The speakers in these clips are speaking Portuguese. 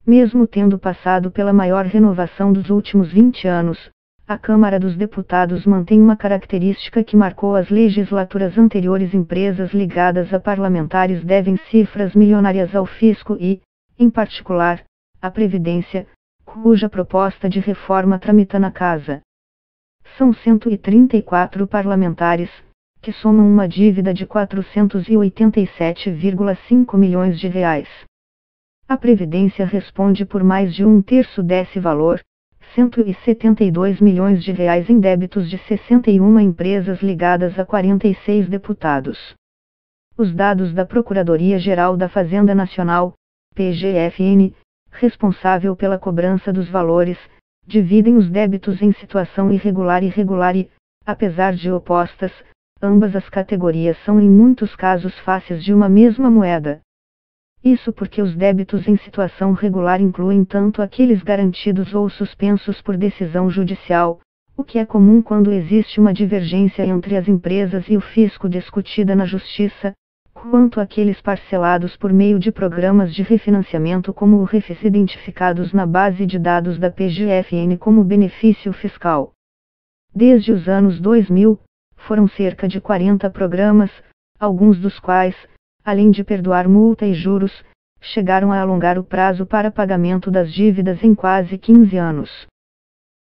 Mesmo tendo passado pela maior renovação dos últimos 20 anos, a Câmara dos Deputados mantém uma característica que marcou as legislaturas anteriores: empresas ligadas a parlamentares devem cifras milionárias ao fisco e, em particular, à Previdência, cuja proposta de reforma tramita na Casa. São 134 parlamentares, que somam uma dívida de 487,5 milhões de reais. A Previdência responde por mais de um terço desse valor, 172 milhões de reais em débitos de 61 empresas ligadas a 46 deputados. Os dados da Procuradoria-Geral da Fazenda Nacional, PGFN, responsável pela cobrança dos valores, dividem os débitos em situação irregular e regular e, apesar de opostas, ambas as categorias são em muitos casos faces de uma mesma moeda. Isso porque os débitos em situação regular incluem tanto aqueles garantidos ou suspensos por decisão judicial, o que é comum quando existe uma divergência entre as empresas e o fisco discutida na Justiça, quanto aqueles parcelados por meio de programas de refinanciamento como o Refis identificados na base de dados da PGFN como benefício fiscal. Desde os anos 2000, foram cerca de 40 programas, alguns dos quais, além de perdoar multa e juros, chegaram a alongar o prazo para pagamento das dívidas em quase 15 anos.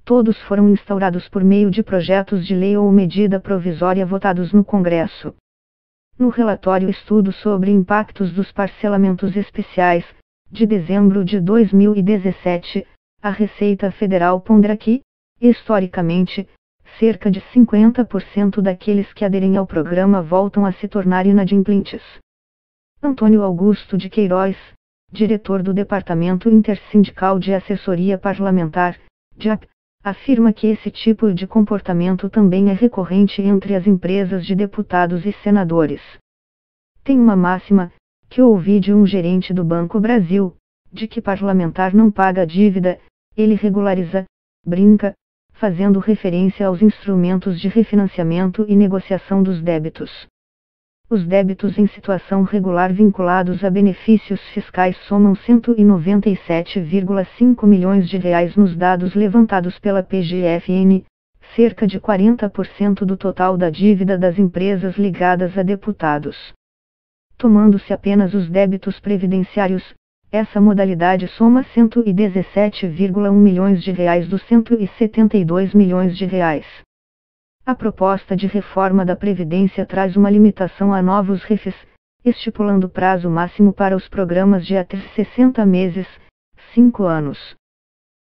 Todos foram instaurados por meio de projetos de lei ou medida provisória votados no Congresso. No relatório Estudo sobre Impactos dos Parcelamentos Especiais, de dezembro de 2017, a Receita Federal pondera que, historicamente, cerca de 50% daqueles que aderem ao programa voltam a se tornar inadimplentes. Antônio Augusto de Queiroz, diretor do Departamento Intersindical de Assessoria Parlamentar, DIAP, afirma que esse tipo de comportamento também é recorrente entre as empresas de deputados e senadores. Tem uma máxima, que ouvi de um gerente do Banco Brasil, de que parlamentar não paga dívida, ele regulariza, brinca, fazendo referência aos instrumentos de refinanciamento e negociação dos débitos. Os débitos em situação regular vinculados a benefícios fiscais somam 197,5 milhões de reais nos dados levantados pela PGFN, cerca de 40% do total da dívida das empresas ligadas a deputados. Tomando-se apenas os débitos previdenciários, essa modalidade soma 117,1 milhões de reais dos 172 milhões de reais. A proposta de reforma da Previdência traz uma limitação a novos refis, estipulando prazo máximo para os programas de até 60 meses, 5 anos.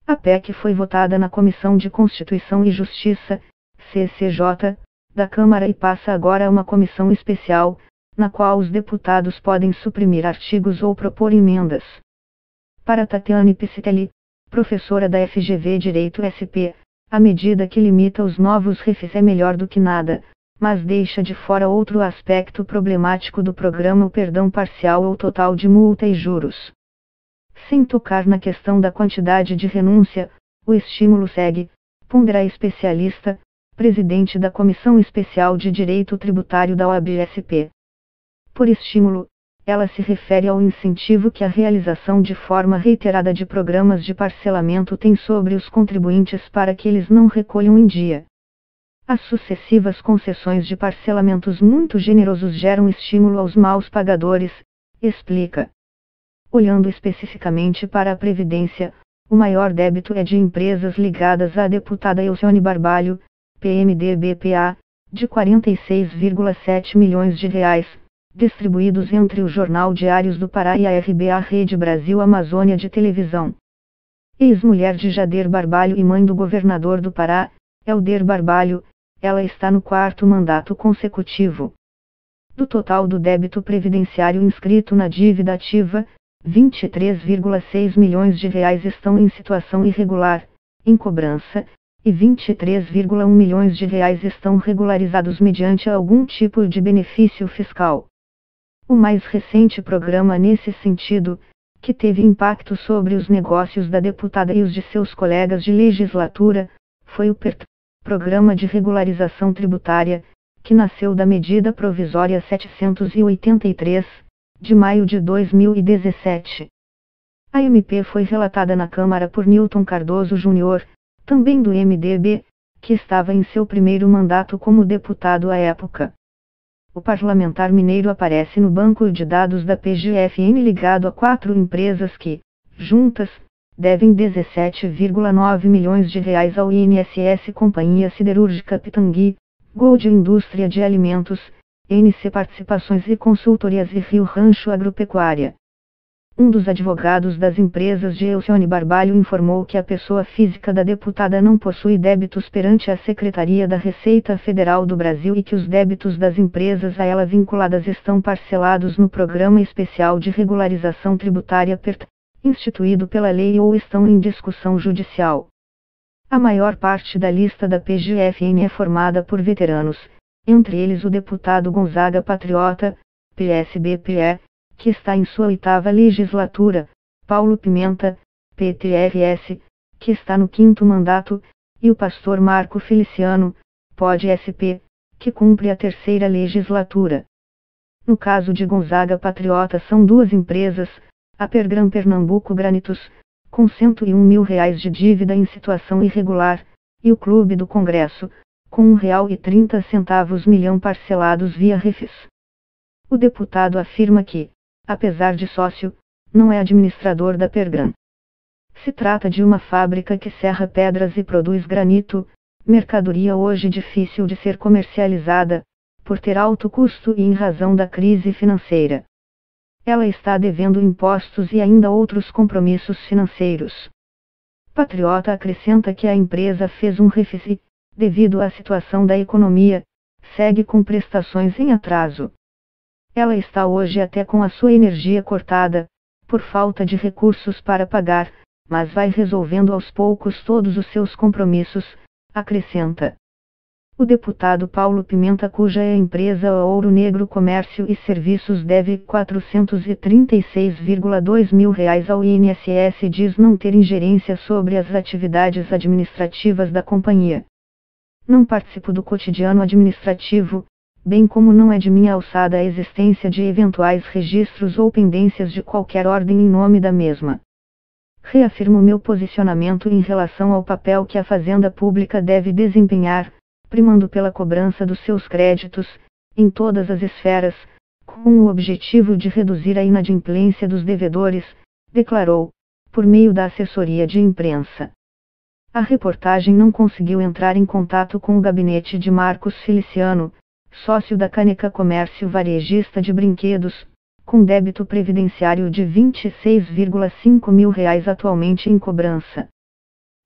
A PEC foi votada na Comissão de Constituição e Justiça, CCJ, da Câmara e passa agora a uma comissão especial, na qual os deputados podem suprimir artigos ou propor emendas. Para Tatiane Piscitelli, professora da FGV Direito SP, a medida que limita os novos refis é melhor do que nada, mas deixa de fora outro aspecto problemático do programa: o perdão parcial ou total de multa e juros. Sem tocar na questão da quantidade de renúncia, o estímulo segue, pondera especialista, presidente da Comissão Especial de Direito Tributário da OAB-SP. Por estímulo, ela se refere ao incentivo que a realização de forma reiterada de programas de parcelamento tem sobre os contribuintes para que eles não recolham em dia. As sucessivas concessões de parcelamentos muito generosos geram estímulo aos maus pagadores, explica. Olhando especificamente para a Previdência, o maior débito é de empresas ligadas à deputada Elcione Barbalho, PMDB-PA, de 46,7 milhões de reais, distribuídos entre o Jornal Diários do Pará e a RBA Rede Brasil Amazônia de Televisão. Ex-mulher de Jader Barbalho e mãe do governador do Pará, Helder Barbalho, ela está no 4º mandato consecutivo. Do total do débito previdenciário inscrito na dívida ativa, 23,6 milhões de reais estão em situação irregular, em cobrança, e 23,1 milhões de reais estão regularizados mediante algum tipo de benefício fiscal. O mais recente programa nesse sentido, que teve impacto sobre os negócios da deputada e os de seus colegas de legislatura, foi o PERT, Programa de Regularização Tributária, que nasceu da Medida Provisória 783, de maio de 2017. A MP foi relatada na Câmara por Newton Cardoso Júnior, também do MDB, que estava em seu primeiro mandato como deputado à época. O parlamentar mineiro aparece no banco de dados da PGFN ligado a 4 empresas que, juntas, devem 17,9 milhões de reais ao INSS: Companhia Siderúrgica Pitangui, Gold Indústria de Alimentos, NC Participações e Consultorias e Rio Rancho Agropecuária. Um dos advogados das empresas de Elcione Barbalho informou que a pessoa física da deputada não possui débitos perante a Secretaria da Receita Federal do Brasil e que os débitos das empresas a ela vinculadas estão parcelados no Programa Especial de Regularização Tributária PERT, instituído pela lei, ou estão em discussão judicial. A maior parte da lista da PGFN é formada por veteranos, entre eles o deputado Gonzaga Patriota, PSB-PE, que está em sua 8ª legislatura, Paulo Pimenta, PTRS, que está no 5º mandato, e o pastor Marco Feliciano, POD-SP, que cumpre a 3ª legislatura. No caso de Gonzaga Patriota são 2 empresas, a Pergram Pernambuco Granitos, com R$101 mil de dívida em situação irregular, e o Clube do Congresso, com R$1,30 milhão parcelados via refis. O deputado afirma que, apesar de sócio, não é administrador da Pergram. Se trata de uma fábrica que serra pedras e produz granito, mercadoria hoje difícil de ser comercializada, por ter alto custo e em razão da crise financeira. Ela está devendo impostos e ainda outros compromissos financeiros. Patriota acrescenta que a empresa fez um refis e, devido à situação da economia, segue com prestações em atraso. Ela está hoje até com a sua energia cortada, por falta de recursos para pagar, mas vai resolvendo aos poucos todos os seus compromissos, acrescenta. O deputado Paulo Pimenta, cuja é a empresa Ouro Negro Comércio e Serviços, deve R$436,2 mil ao INSS, diz não ter ingerência sobre as atividades administrativas da companhia. Não participo do cotidiano administrativo, bem como não é de minha alçada a existência de eventuais registros ou pendências de qualquer ordem em nome da mesma. Reafirmo meu posicionamento em relação ao papel que a Fazenda Pública deve desempenhar, primando pela cobrança dos seus créditos, em todas as esferas, com o objetivo de reduzir a inadimplência dos devedores, declarou, por meio da assessoria de imprensa. A reportagem não conseguiu entrar em contato com o gabinete de Marcos Feliciano, sócio da Caneca Comércio Varejista de Brinquedos, com débito previdenciário de R$26,5 mil atualmente em cobrança.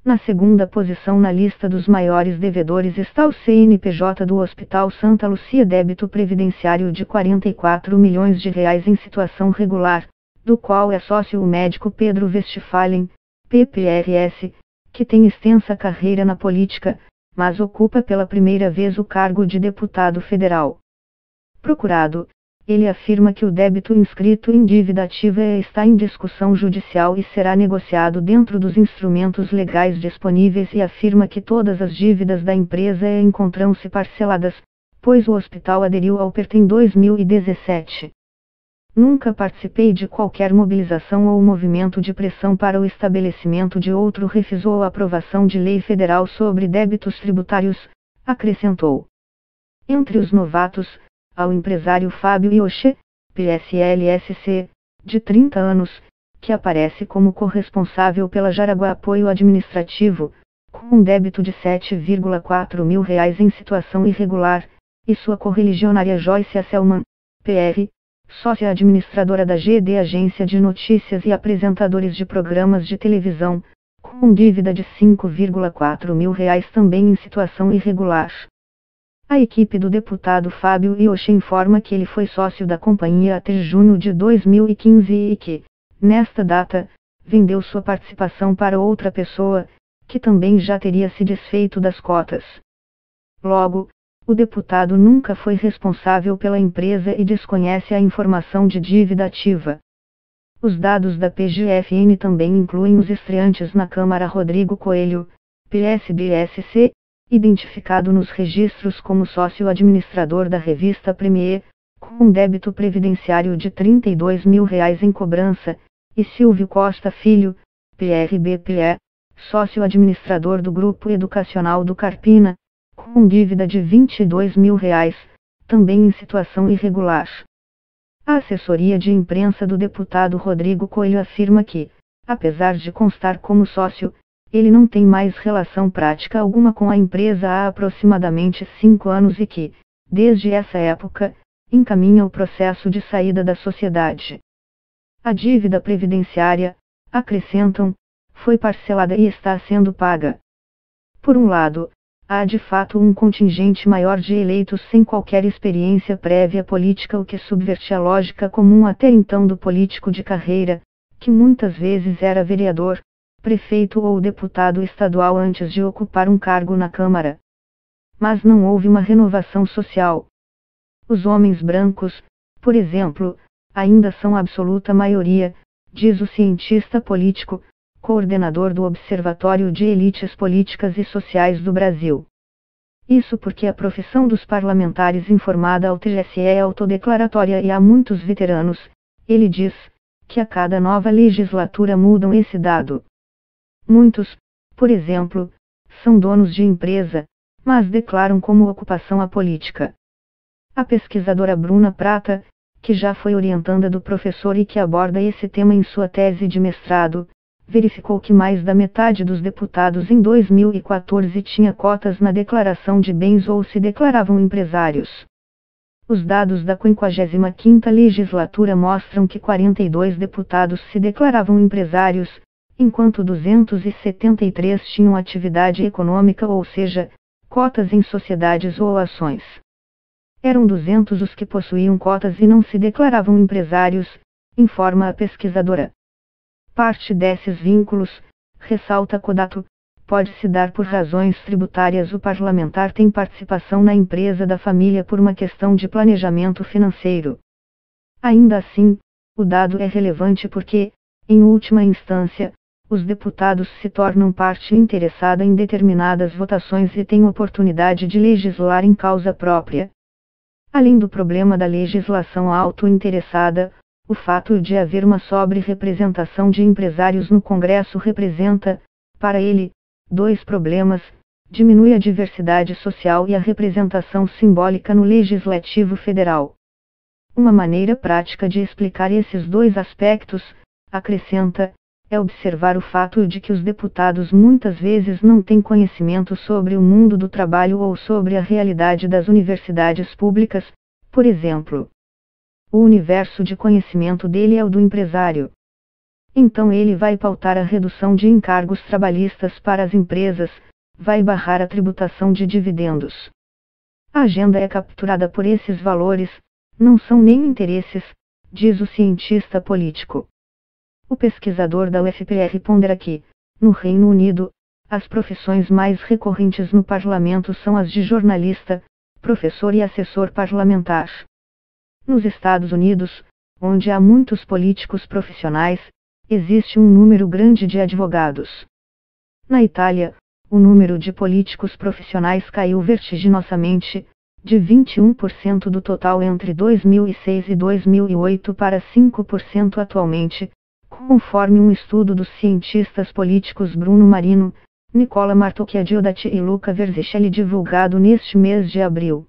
Na segunda posição na lista dos maiores devedores está o CNPJ do Hospital Santa Lúcia, débito previdenciário de R$44 milhões em situação regular, do qual é sócio o médico Pedro Westphalen, PPRS, que tem extensa carreira na política, mas ocupa pela primeira vez o cargo de deputado federal. Procurado, ele afirma que o débito inscrito em dívida ativa está em discussão judicial e será negociado dentro dos instrumentos legais disponíveis e afirma que todas as dívidas da empresa encontram-se parceladas, pois o hospital aderiu ao PERT em 2017. Nunca participei de qualquer mobilização ou movimento de pressão para o estabelecimento de outro refis ou aprovação de lei federal sobre débitos tributários, acrescentou. Entre os novatos, há o empresário Fábio Ioche, PSLSC, de 30 anos, que aparece como corresponsável pela Jaraguá Apoio Administrativo, com um débito de R$7,4 mil em situação irregular, e sua correligionária Joyce Asselman, PR, sócia administradora da GD Agência de Notícias e apresentadores de programas de televisão, com dívida de R$5,4 mil também em situação irregular. A equipe do deputado Fábio Ioche informa que ele foi sócio da companhia até junho de 2015 e que, nesta data, vendeu sua participação para outra pessoa, que também já teria se desfeito das cotas. Logo, o deputado nunca foi responsável pela empresa e desconhece a informação de dívida ativa. Os dados da PGFN também incluem os estreantes na Câmara Rodrigo Coelho, PSB-SC, identificado nos registros como sócio administrador da revista Premier, com um débito previdenciário de R$32 mil em cobrança, e Silvio Costa Filho, PRBPE, sócio administrador do Grupo Educacional do Carpina, com dívida de R$22 mil, também em situação irregular. A assessoria de imprensa do deputado Rodrigo Coelho afirma que, apesar de constar como sócio, ele não tem mais relação prática alguma com a empresa há aproximadamente 5 anos e que, desde essa época, encaminha o processo de saída da sociedade. A dívida previdenciária, acrescentam, foi parcelada e está sendo paga. Por um lado, há de fato um contingente maior de eleitos sem qualquer experiência prévia política, o que subverte a lógica comum até então do político de carreira, que muitas vezes era vereador, prefeito ou deputado estadual antes de ocupar um cargo na Câmara. Mas não houve uma renovação social. Os homens brancos, por exemplo, ainda são a absoluta maioria, diz o cientista político, coordenador do Observatório de Elites Políticas e Sociais do Brasil. Isso porque a profissão dos parlamentares informada ao TSE é autodeclaratória e há muitos veteranos, ele diz, que a cada nova legislatura mudam esse dado. Muitos, por exemplo, são donos de empresa, mas declaram como ocupação a política. A pesquisadora Bruna Prata, que já foi orientanda do professor e que aborda esse tema em sua tese de mestrado, verificou que mais da metade dos deputados em 2014 tinha cotas na declaração de bens ou se declaravam empresários. Os dados da 55ª legislatura mostram que 42 deputados se declaravam empresários, enquanto 273 tinham atividade econômica, ou seja, cotas em sociedades ou ações. Eram 200 os que possuíam cotas e não se declaravam empresários, informa a pesquisadora. Parte desses vínculos, ressalta Kodato, pode se dar por razões tributárias. O parlamentar tem participação na empresa da família por uma questão de planejamento financeiro. Ainda assim, o dado é relevante porque, em última instância, os deputados se tornam parte interessada em determinadas votações e têm oportunidade de legislar em causa própria. Além do problema da legislação auto-interessada, o fato de haver uma sobre-representação de empresários no Congresso representa, para ele, dois problemas: diminui a diversidade social e a representação simbólica no Legislativo Federal. Uma maneira prática de explicar esses dois aspectos, acrescenta, é observar o fato de que os deputados muitas vezes não têm conhecimento sobre o mundo do trabalho ou sobre a realidade das universidades públicas, por exemplo. O universo de conhecimento dele é o do empresário. Então ele vai pautar a redução de encargos trabalhistas para as empresas, vai barrar a tributação de dividendos. A agenda é capturada por esses valores, não são nem interesses, diz o cientista político. O pesquisador da UFPR pondera que, no Reino Unido, as profissões mais recorrentes no parlamento são as de jornalista, professor e assessor parlamentar. Nos Estados Unidos, onde há muitos políticos profissionais, existe um número grande de advogados. Na Itália, o número de políticos profissionais caiu vertiginosamente, de 21% do total entre 2006 e 2008 para 5% atualmente, conforme um estudo dos cientistas políticos Bruno Marino, Nicola Martocchiadiodati e Luca Verzicelli divulgado neste mês de abril.